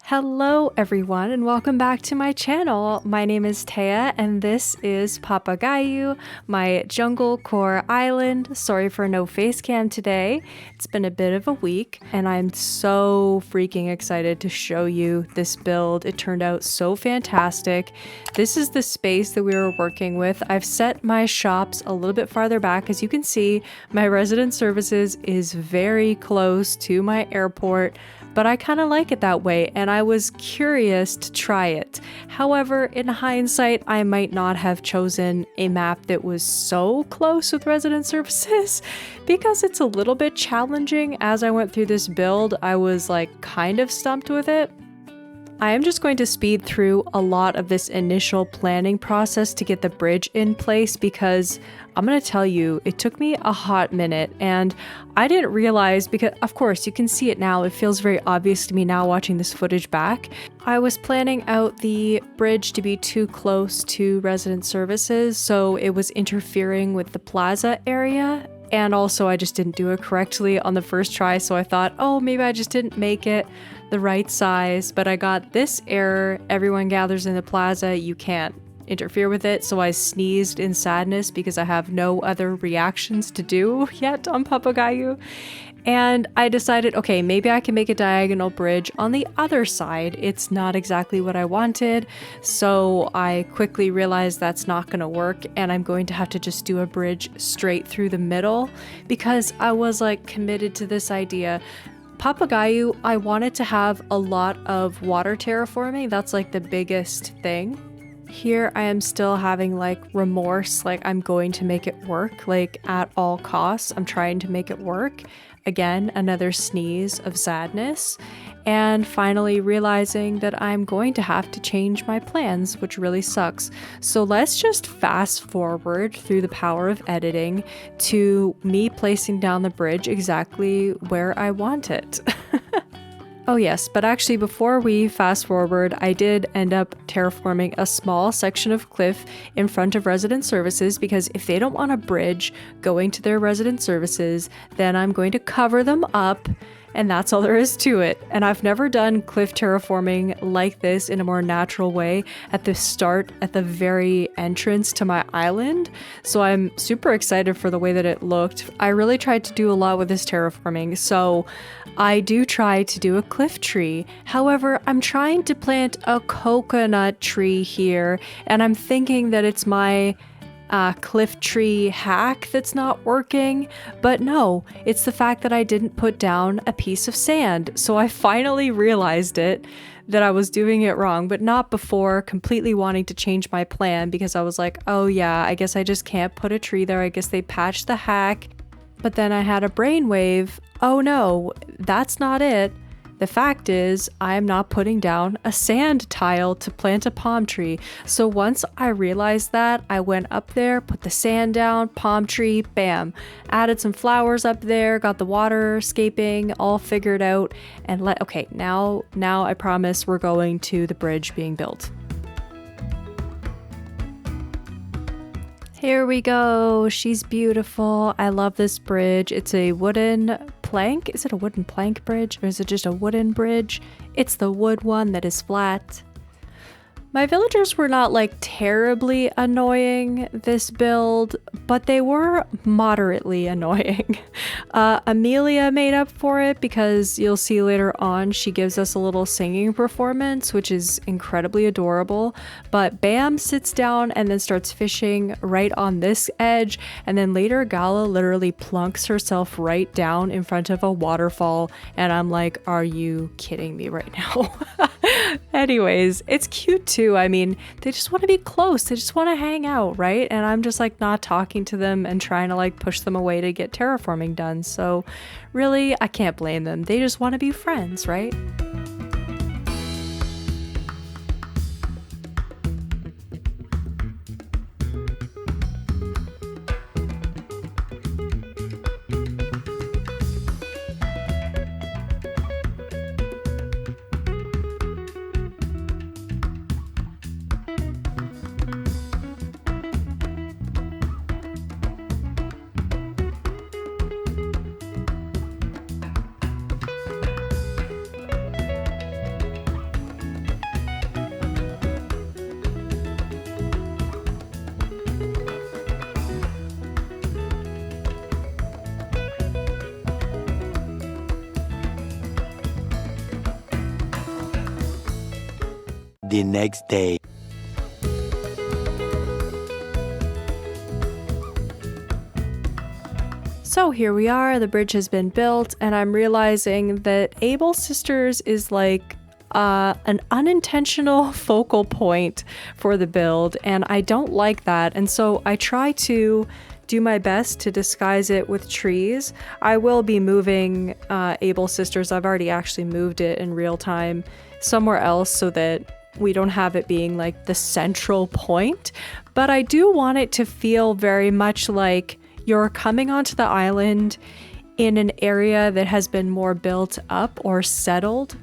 Hello everyone and welcome back to my channel. My name is Taya and welcome back to my channel. My name is Taya and this is Papagayu, my junglecore island. Sorry for no face cam today. It's been a bit of a week and I'm so freaking excited to show you this build. It turned out so fantastic. This is the space that we were working with. I've set my shops a little bit farther back. As you can see, my resident services is very close to my airport, but I kind of like it that way and I was curious to try it. However, in hindsight, I might not have chosen a map that was so close with resident services because it's a little bit challenging. As I went through this build, I was like kind of stumped with it. I am just going to speed through a lot of this initial planning process to get the bridge in place because I'm going to tell you, it took me a hot minute and I didn't realize because, of course, you can see it now. It feels very obvious to me now watching this footage back. I was planning out the bridge to be too close to resident services, so it was interfering with the plaza area. And also I just didn't do it correctly on the first try, so I thought, oh, maybe I just didn't make it the right size, but I got this error: everyone gathers in the plaza, you can't interfere with it. So I sneezed in sadness because I have no other reactions to do yet on Papagayu. And I decided, okay, maybe I can make a diagonal bridge on the other side. It's not exactly what I wanted, so I quickly realized that's not going to work and I'm going to have to just do a bridge straight through the middle because I was like committed to this idea. Papagayu, I wanted to have a lot of water terraforming. That's like the biggest thing. Here I am still having like remorse, like I'm going to make it work, like at all costs. I'm trying to make it work. Again, another sneeze of sadness, and finally realizing that I'm going to have to change my plans, which really sucks. So let's just fast forward through the power of editing to me placing down the bridge exactly where I want it. Oh yes, but actually before we fast forward, I did end up terraforming a small section of cliff in front of resident services because if they don't want a bridge going to their resident services, then I'm going to cover them up. And that's all there is to it. And I've never done cliff terraforming like this in a more natural way at the start, at the very entrance to my island. So I'm super excited for the way that it looked. I really tried to do a lot with this terraforming. So I do try to do a cliff tree. However, I'm trying to plant a coconut tree here. And I'm thinking that it's my cliff tree hack that's not working, but no, it's the fact that I didn't put down a piece of sand. So I finally realized it, that I was doing it wrong, but not before completely wanting to change my plan because I was like, oh yeah, I guess I just can't put a tree there. I guess they patched the hack. But then I had a brainwave. Oh no, that's not it. The fact is, I'm not putting down a sand tile to plant a palm tree. So once I realized that, I went up there, put the sand down, palm tree, bam. Added some flowers up there, got the water escaping, all figured out, and okay, now I promise we're going to the bridge being built. Here we go. She's beautiful. I love this bridge. It's a wooden plank. Is it a wooden plank bridge or is it just a wooden bridge? It's the wood one that is flat. My villagers were not like terribly annoying this build, but they were moderately annoying. Amelia made up for it because you'll see later on she gives us a little singing performance, which is incredibly adorable. But Bam sits down and then starts fishing right on this edge, and then later Gala literally plunks herself right down in front of a waterfall, and I'm like, are you kidding me right now? Anyways, it's cute too. I mean, they just want to be close. They just want to hang out, right? And I'm just like not talking to them and trying to like push them away to get terraforming done. So really, I can't blame them. They just want to be friends, right? the next day. So here we are, the bridge has been built, and I'm realizing that Able Sisters is like an unintentional focal point for the build, and I don't like that. And so I try to do my best to disguise it with trees. I will be moving Able Sisters. I've already actually moved it in real time somewhere else so that we don't have it being like the central point. But I do want it to feel very much like you're coming onto the island in an area that has been more built up or settled.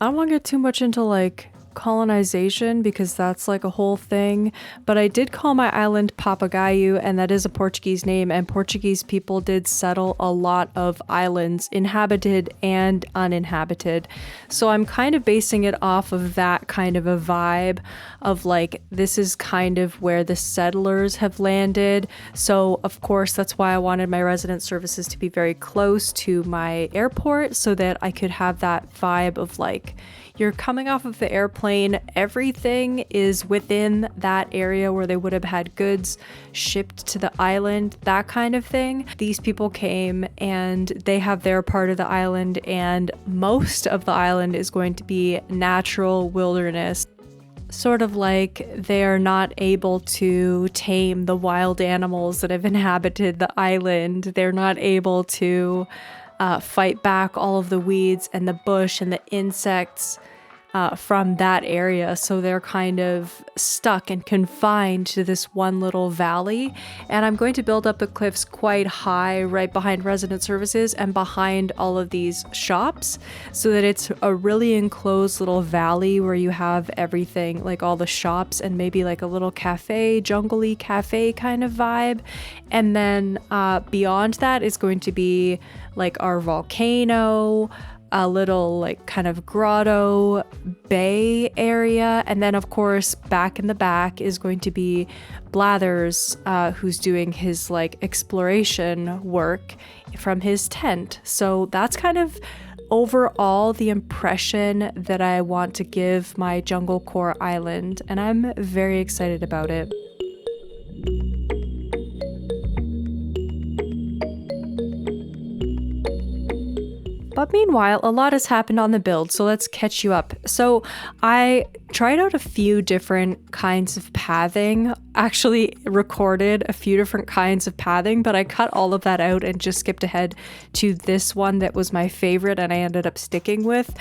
I don't want to get too much into like colonization because that's like a whole thing, but I did call my island Papagaio, and that is a Portuguese name, and Portuguese people did settle a lot of islands, inhabited and uninhabited. So I'm kind of basing it off of that kind of a vibe of like, this is kind of where the settlers have landed. So of course, that's why I wanted my resident services to be very close to my airport so that I could have that vibe of like, you're coming off of the airplane, everything is within that area where they would have had goods shipped to the island, that kind of thing. These people came and they have their part of the island, and most of the island is going to be natural wilderness. Sort of like they're not able to tame the wild animals that have inhabited the island. They're not able to fight back all of the weeds and the bush and the insects from that area. So they're kind of stuck and confined to this one little valley. And I'm going to build up the cliffs quite high right behind resident services and behind all of these shops so that it's a really enclosed little valley where you have everything, like all the shops and maybe like a little cafe, jungle-y cafe kind of vibe. And then beyond that is going to be like our volcano, a little like kind of grotto bay area, and then of course back in the back is going to be Blathers, who's doing his like exploration work from his tent. So that's kind of overall the impression that I want to give my junglecore island, and I'm very excited about it. But meanwhile, a lot has happened on the build, so let's catch you up. So I tried out a few different kinds of pathing, actually recorded a few different kinds of pathing, but I cut all of that out and just skipped ahead to this one that was my favorite and I ended up sticking with.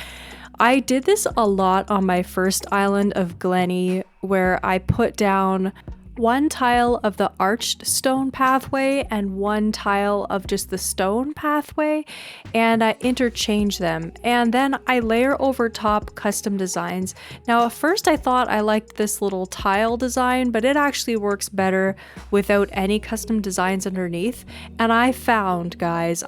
I did this a lot on my first island of Glenny, where I put down one tile of the arched stone pathway and one tile of just the stone pathway, and I interchange them, and then I layer over top custom designs. Now at first I thought I liked this little tile design, but it actually works better without any custom designs underneath. And I found, guys,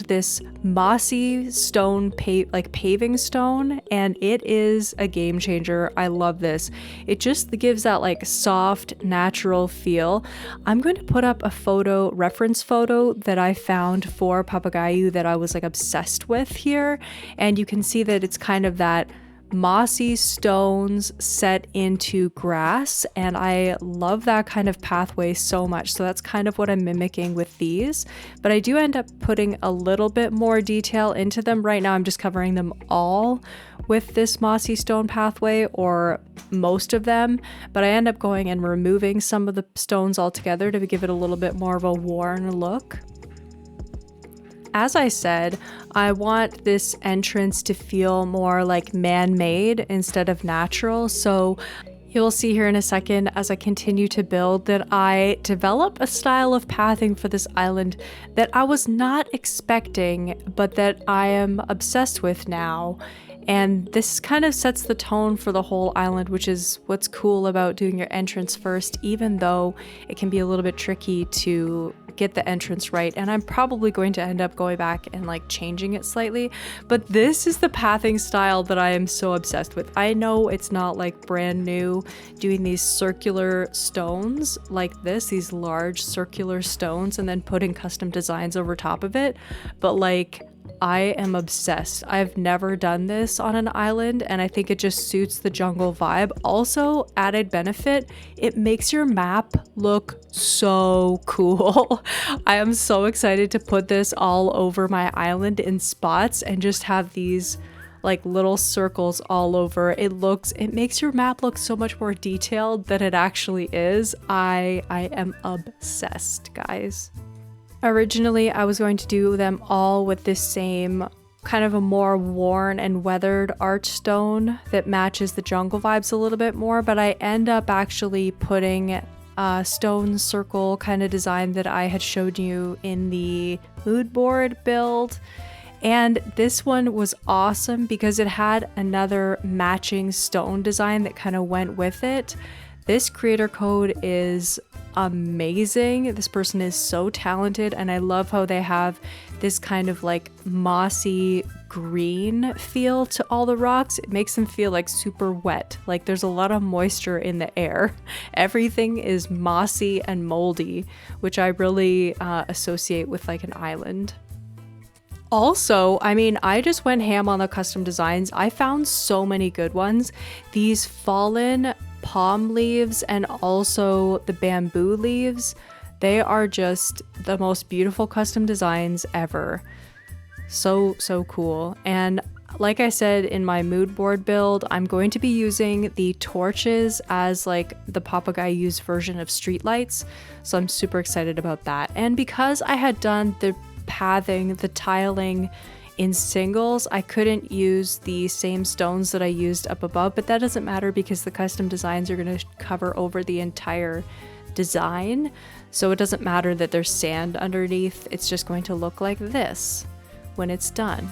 this mossy stone paving stone, and it is a game changer. I love this. It just gives that like soft, natural feel. I'm going to put up a reference photo that I found for Papagaio that I was like obsessed with here, and you can see that it's kind of that mossy stones set into grass, and I love that kind of pathway so much. So that's kind of what I'm mimicking with these, but I do end up putting a little bit more detail into them. Right now I'm just covering them all with this mossy stone pathway, or most of them, but I end up going and removing some of the stones altogether to give it a little bit more of a worn look. As I said, I want this entrance to feel more like man-made instead of natural, so you'll see here in a second as I continue to build that I develop a style of pathing for this island that I was not expecting, but that I am obsessed with now. And this kind of sets the tone for the whole island, which is what's cool about doing your entrance first, even though it can be a little bit tricky to get the entrance right. And I'm probably going to end up going back and like changing it slightly, but this is the pathing style that I am so obsessed with. I know it's not like brand new doing these circular stones like this, these large circular stones, and then putting custom designs over top of it, but like I am obsessed. I've never done this on an island, and I think it just suits the jungle vibe. Also, added benefit, it makes your map look so cool. I am so excited to put this all over my island in spots and just have these like little circles all over. It makes your map look so much more detailed than it actually is. I am obsessed, guys. Originally, I was going to do them all with this same kind of a more worn and weathered arch stone that matches the jungle vibes a little bit more, but I end up actually putting a stone circle kind of design that I had showed you in the mood board build. And this one was awesome because it had another matching stone design that kind of went with it. This creator code is amazing. This person is so talented, and I love how they have this kind of like mossy green feel to all the rocks. It makes them feel like super wet, like there's a lot of moisture in the air. Everything is mossy and moldy, which I really associate with like an island. Also, I mean, I just went ham on the custom designs. I found so many good ones. These fallen palm leaves and also the bamboo leaves, they are just the most beautiful custom designs ever. So cool. And like I said in my mood board build, I'm going to be using the torches as like the Papagayu's version of streetlights. So I'm super excited about that. And because I had done the pathing, the tiling in singles, I couldn't use the same stones that I used up above, but that doesn't matter because the custom designs are going to cover over the entire design. So it doesn't matter that there's sand underneath. It's just going to look like this when it's done.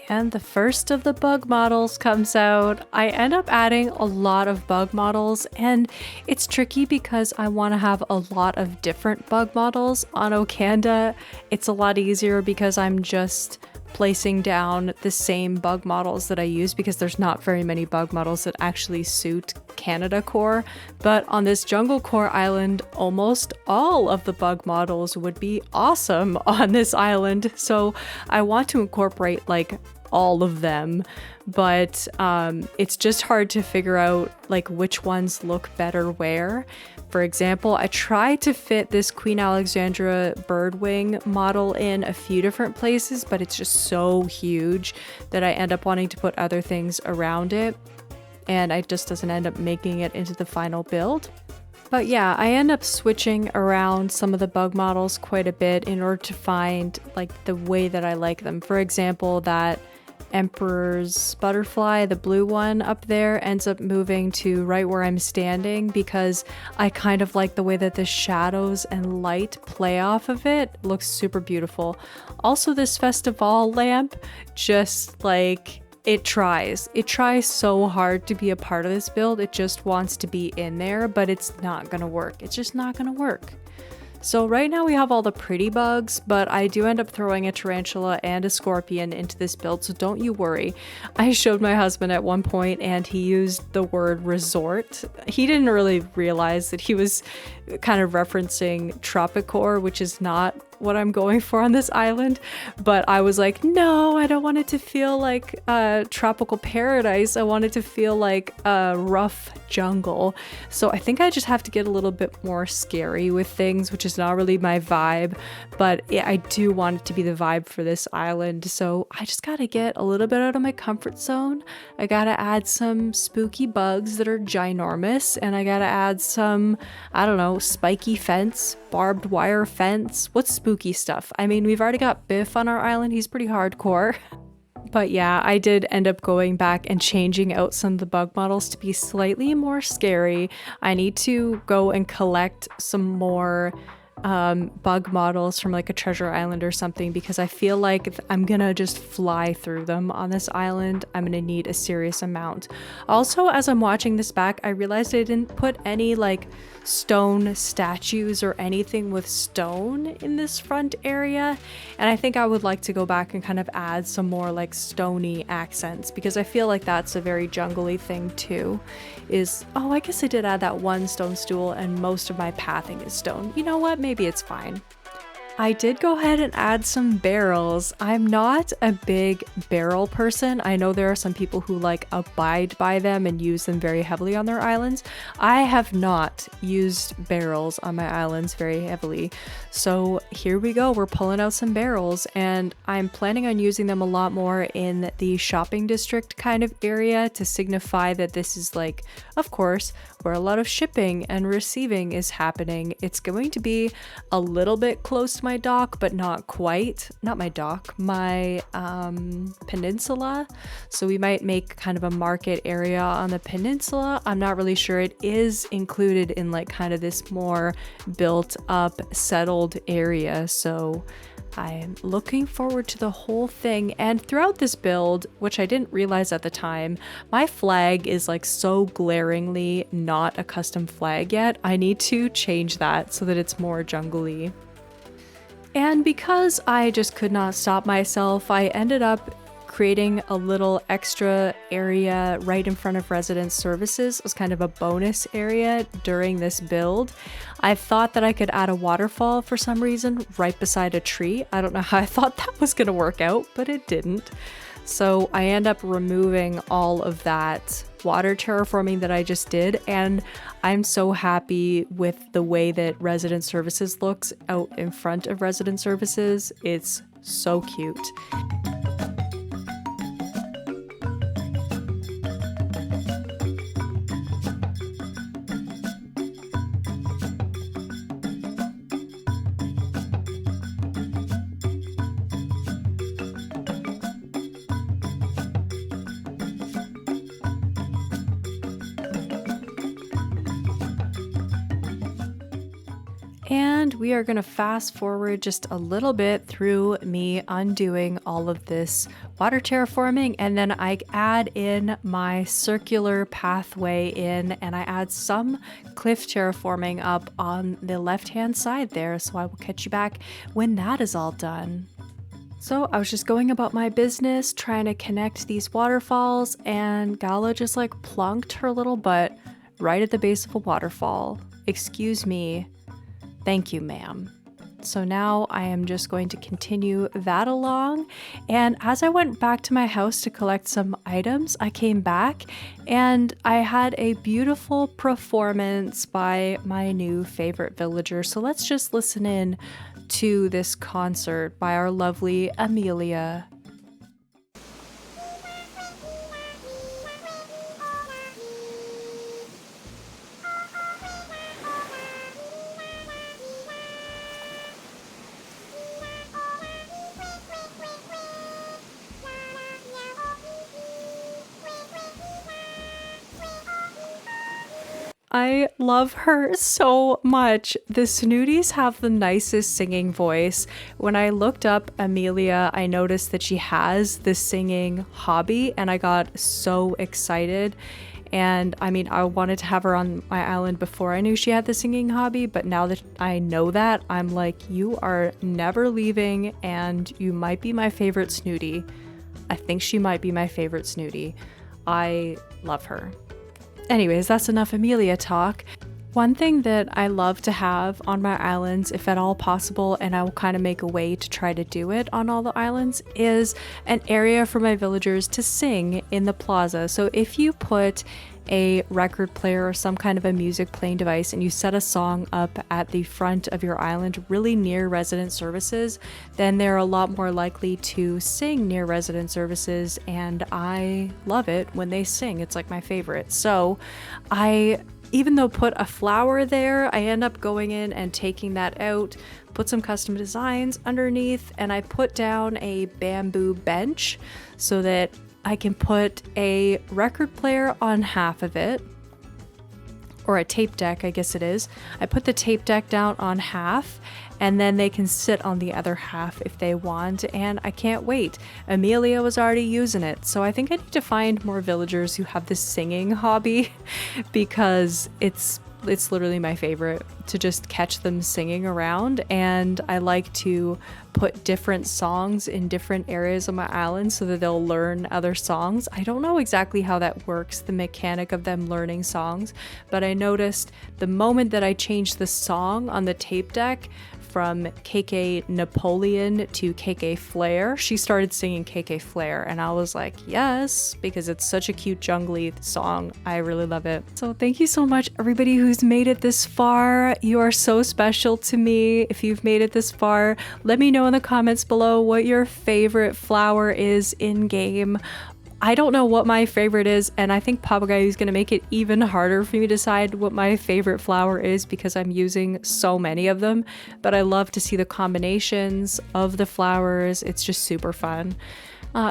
And the first of the bug models comes out. I end up adding a lot of bug models, and it's tricky because I want to have a lot of different bug models. On Okanda, it's a lot easier because I'm just placing down the same bug models that I use because there's not very many bug models that actually suit Canada core. But on this jungle core island, almost all of the bug models would be awesome on this island. So I want to incorporate like all of them, but it's just hard to figure out like which ones look better where. For example, I tried to fit this Queen Alexandra birdwing model in a few different places, but it's just so huge that I end up wanting to put other things around it, and it just doesn't end up making it into the final build. But yeah, I end up switching around some of the bug models quite a bit in order to find like the way that I like them. For example, that Emperor's butterfly, the blue one up there, ends up moving to right where I'm standing because I kind of like the way that the shadows and light play off of it. It looks super beautiful. Also, this festival lamp, just like it tries so hard to be a part of this build. It just wants to be in there, but it's not gonna work. It's just not gonna work. So right now we have all the pretty bugs, but I do end up throwing a tarantula and a scorpion into this build, so don't you worry. I showed my husband at one point and he used the word resort. He didn't really realize that he was kind of referencing tropicore, which is not what I'm going for on this island, but I was like, no, I don't want it to feel like a tropical paradise. I want it to feel like a rough jungle. So I think I just have to get a little bit more scary with things, which is not really my vibe, but I do want it to be the vibe for this island. So I just gotta get a little bit out of my comfort zone. I gotta add some spooky bugs that are ginormous, and I gotta add some, I don't know, spiky fence, barbed wire fence. What's spooky stuff? I mean, we've already got Biff on our island. He's pretty hardcore. But yeah, I did end up going back and changing out some of the bug models to be slightly more scary. I need to go and collect some more bug models from like a treasure island or something, because I feel like I'm gonna just fly through them on this island. I'm gonna need a serious amount. Also, as I'm watching this back, I realized I didn't put any like stone statues or anything with stone in this front area, and I think I would like to go back and kind of add some more like stony accents, because I feel like that's a very jungly thing too. Oh, I guess I did add that one stone stool, and most of my pathing is stone. You know what? Maybe it's fine. I did go ahead and add some barrels. I'm not a big barrel person. I know there are some people who like abide by them and use them very heavily on their islands. I have not used barrels on my islands very heavily. So here we go. We're pulling out some barrels, and I'm planning on using them a lot more in the shopping district kind of area to signify that this is like, of course, where a lot of shipping and receiving is happening. It's going to be a little bit close to my dock, but not quite. Not my dock, my peninsula. So we might make kind of a market area on the peninsula. I'm not really sure. It is included in like kind of this more built up, settled area. So I'm looking forward to the whole thing. And throughout this build, which I didn't realize at the time, my flag is like so glaringly not a custom flag yet. I need to change that so that it's more jungly. And because I just could not stop myself, I ended up creating a little extra area right in front of resident services. It was kind of a bonus area during this build. I thought that I could add a waterfall for some reason right beside a tree. I don't know how I thought that was going to work out, but it didn't. So I end up removing all of that water terraforming that I just did, and I'm so happy with the way that resident services looks out in front of resident services. It's so cute. And we are going to fast forward just a little bit through me undoing all of this water terraforming, and then I add in my circular pathway in, and I add some cliff terraforming up on the left-hand side there. So I will catch you back when that is all done. So I was just going about my business, trying to connect these waterfalls, and Gala just like plunked her little butt right at the base of a waterfall. Excuse me. Thank you, ma'am. So now I am just going to continue that along. And as I went back to my house to collect some items, I came back and I had a beautiful performance by my new favorite villager. So let's just listen in to this concert by our lovely Amelia. I love her so much. The Snooties have the nicest singing voice. When I looked up Amelia, I noticed that she has this singing hobby, and I got so excited. And I mean, I wanted to have her on my island before I knew she had the singing hobby, but now that I know that, I'm like, you are never leaving, and you might be my favorite Snooty. I think she might be my favorite Snooty. I love her. Anyways, that's enough Amelia talk. One thing that I love to have on my islands, if at all possible, and I will kind of make a way to try to do it on all the islands, is an area for my villagers to sing in the plaza. So if you put a record player or some kind of a music playing device and you set a song up at the front of your island really near resident services, then they're a lot more likely to sing near resident services, and I love it when they sing. It's like my favorite. So even though put a flower there, I end up going in and taking that out, put some custom designs underneath, and I put down a bamboo bench so that I can put a record player on half of it, or a tape deck, I guess it is. I put the tape deck down on half, and then they can sit on the other half if they want, and I can't wait. Amelia was already using it, so I think I need to find more villagers who have this singing hobby because it's literally my favorite to just catch them singing around, and I like to put different songs in different areas of my island so that they'll learn other songs. I don't know exactly how that works, the mechanic of them learning songs, but I noticed the moment that I changed the song on the tape deck from KK Napoleon to KK Flare, she started singing KK Flare, and I was like, yes, because it's such a cute jungly song. I really love it. So thank you so much, everybody who's made it this far. You are so special to me. If you've made it this far, let me know in the comments below what your favorite flower is in game. I don't know what my favorite is, and I think Papagayo is going to make it even harder for me to decide what my favorite flower is because I'm using so many of them, but I love to see the combinations of the flowers. It's just super fun.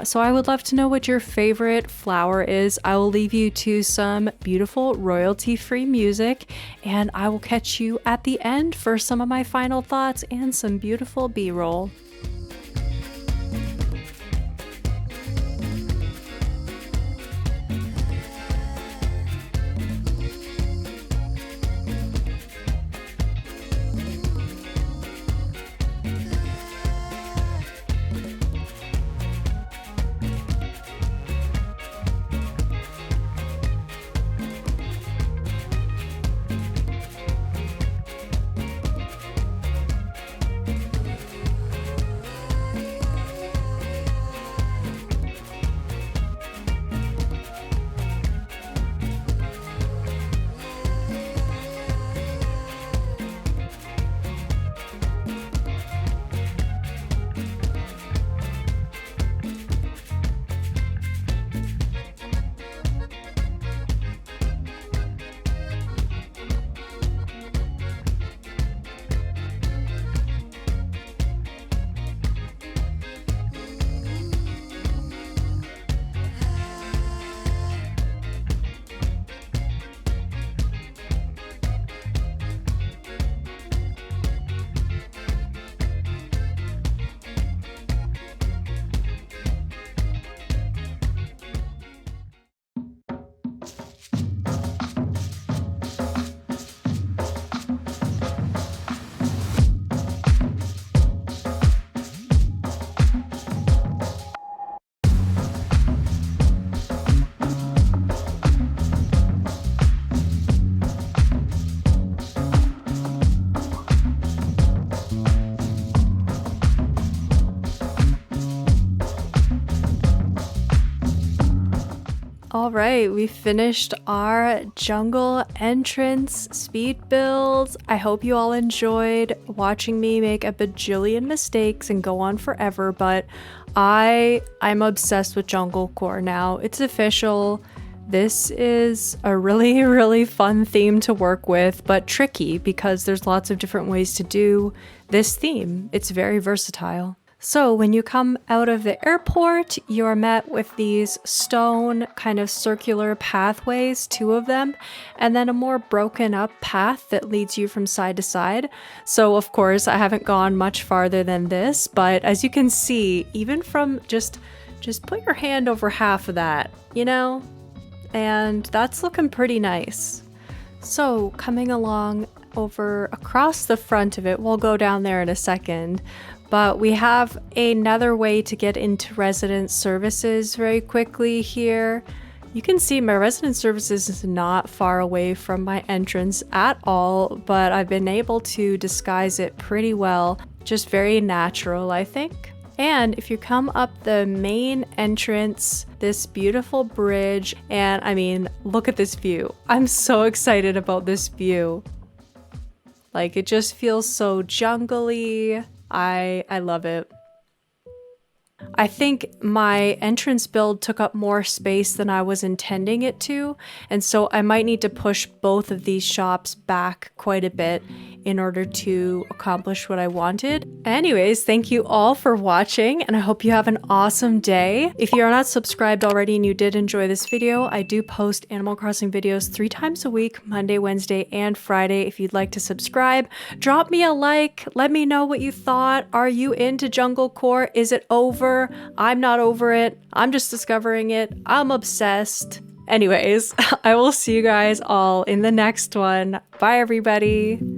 So I would love to know what your favorite flower is. I will leave you to some beautiful royalty-free music, and I will catch you at the end for some of my final thoughts and some beautiful B-roll. All right, we finished our jungle entrance speed builds. I hope you all enjoyed watching me make a bajillion mistakes and go on forever, but I'm obsessed with junglecore now. It's official. This is a really, really fun theme to work with, but tricky because there's lots of different ways to do this theme. It's very versatile. So when you come out of the airport, you're met with these stone kind of circular pathways, 2 of them, and then a more broken up path that leads you from side to side. So of course, I haven't gone much farther than this, but as you can see, even from just put your hand over half of that, you know? and that's looking pretty nice. So coming along over across the front of it, we'll go down there in a second, but we have another way to get into resident services very quickly here. You can see my resident services is not far away from my entrance at all, but I've been able to disguise it pretty well. Just very natural, I think. And if you come up the main entrance, this beautiful bridge, and I mean, look at this view. I'm so excited about this view. Like, it just feels so jungly. I love it. I think my entrance build took up more space than I was intending it to, and so I might need to push both of these shops back quite a bit in order to accomplish what I wanted. Anyways, thank you all for watching, and I hope you have an awesome day. If you're not subscribed already and you did enjoy this video, I do post Animal Crossing videos 3 times a week, Monday, Wednesday, and Friday. If you'd like to subscribe, drop me a like. Let me know what you thought. Are you into junglecore? Is it over? I'm not over it. I'm just discovering it. I'm obsessed. Anyways, I will see you guys all in the next one. Bye, everybody.